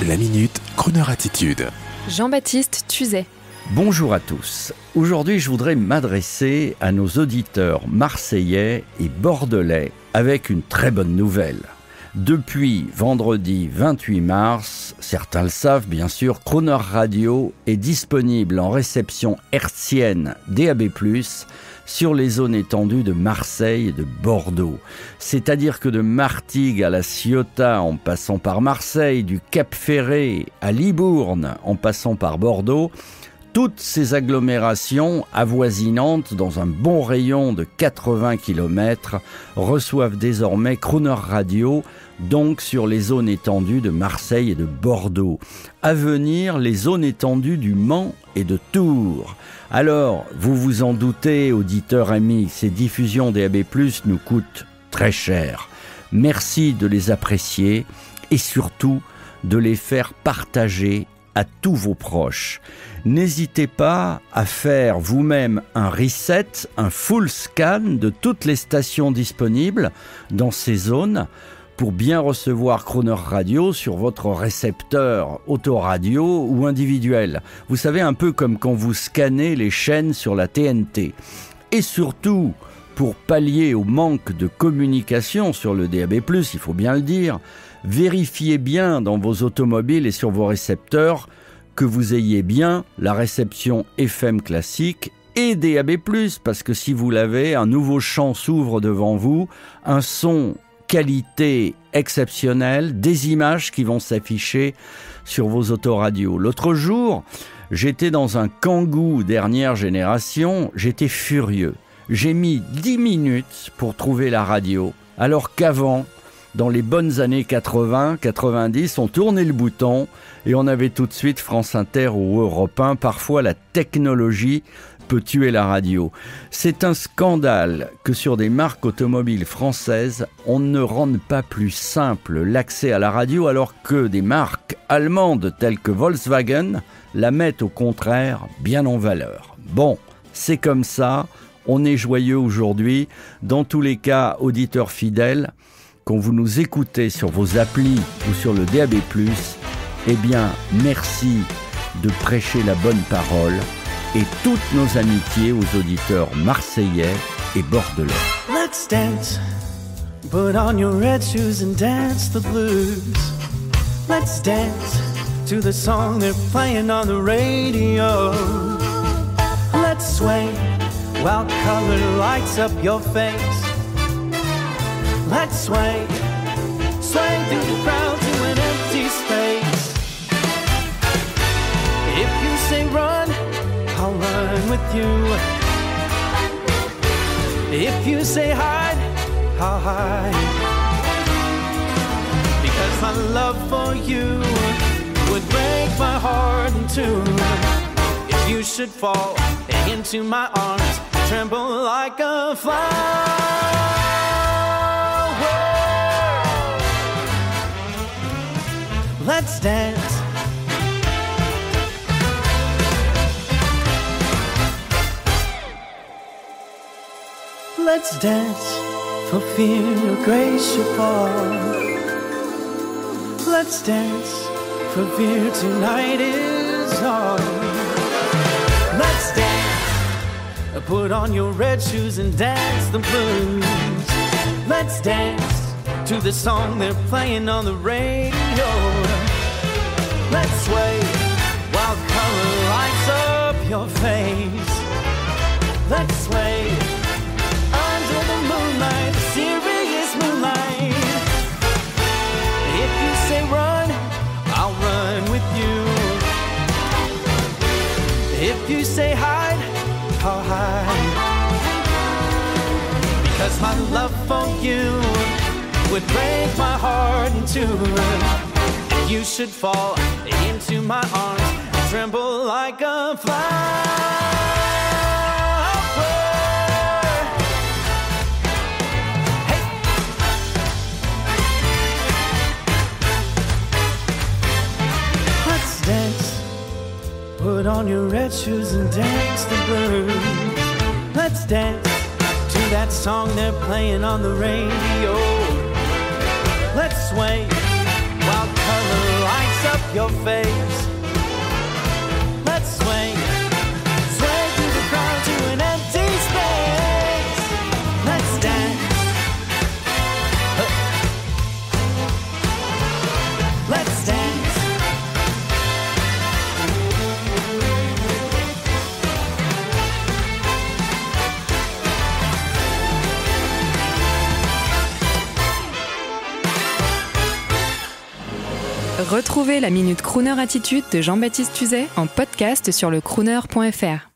La Minute Crooner Attitude. Jean-Baptiste Tuzet. Bonjour à tous. Aujourd'hui, je voudrais m'adresser à nos auditeurs marseillais et bordelais avec une très bonne nouvelle. Depuis vendredi 28 mars, certains le savent bien sûr, Crooner Radio est disponible en réception hertzienne DAB+, sur les zones étendues de Marseille et de Bordeaux. C'est-à-dire que de Martigues à la Ciotat en passant par Marseille, du Cap Ferré à Libourne en passant par Bordeaux, toutes ces agglomérations avoisinantes dans un bon rayon de 80 km reçoivent désormais Crooner Radio, donc sur les zones étendues de Marseille et de Bordeaux. À venir, les zones étendues du Mans et de Tours. Alors, vous vous en doutez, auditeurs amis, ces diffusions DAB+ nous coûtent très cher. Merci de les apprécier et surtout de les faire partager à tous vos proches. N'hésitez pas à faire vous-même un reset, un full scan de toutes les stations disponibles dans ces zones pour bien recevoir Crooner Radio sur votre récepteur autoradio ou individuel. Vous savez, un peu comme quand vous scannez les chaînes sur la TNT. Et surtout, pour pallier au manque de communication sur le DAB+, il faut bien le dire, vérifiez bien dans vos automobiles et sur vos récepteurs que vous ayez bien la réception FM classique et DAB+, parce que si vous l'avez, un nouveau champ s'ouvre devant vous, un son qualité exceptionnelle, des images qui vont s'afficher sur vos autoradios. L'autre jour, j'étais dans un Kangoo dernière génération, j'étais furieux. J'ai mis 10 minutes pour trouver la radio, alors qu'avant, dans les bonnes années 80, 90, on tournait le bouton et on avait tout de suite France Inter ou Europe 1. Parfois, la technologie peut tuer la radio. C'est un scandale que sur des marques automobiles françaises, on ne rende pas plus simple l'accès à la radio alors que des marques allemandes telles que Volkswagen la mettent au contraire bien en valeur. Bon, c'est comme ça, on est joyeux aujourd'hui. Dans tous les cas, auditeurs fidèles, quand vous nous écoutez sur vos applis ou sur le DAB+, eh bien, merci de prêcher la bonne parole et toutes nos amitiés aux auditeurs marseillais et bordelais. Let's dance, put on your red shoes and dance the blues. Let's dance to the song they're playing on the radio. Let's sway while color lights up your face. Let's sway, sway through the crowd to an empty space. If you say run, I'll run with you. If you say hide, I'll hide. Because my love for you would break my heart in two. If you should fall into my arms, tremble like a flower. Let's dance. Let's dance for fear grace should fall. Let's dance for fear tonight is all. Let's dance. Put on your red shoes and dance the blues. Let's dance to the song they're playing on the radio. Let's sway while color lights up your face. Let's sway under the moonlight, serious moonlight. If you say run, I'll run with you. If you say hide, I'll hide. Because my love for you would break my heart in two. If you should fall into my arms and tremble like a flower. Hey. Let's dance. Put on your red shoes and dance the blues. Let's dance to that song they're playing on the radio. Let's sway while color lights up Retrouvez la Minute Crooner Attitude de Jean-Baptiste Tuzet en podcast sur lecrooner.fr.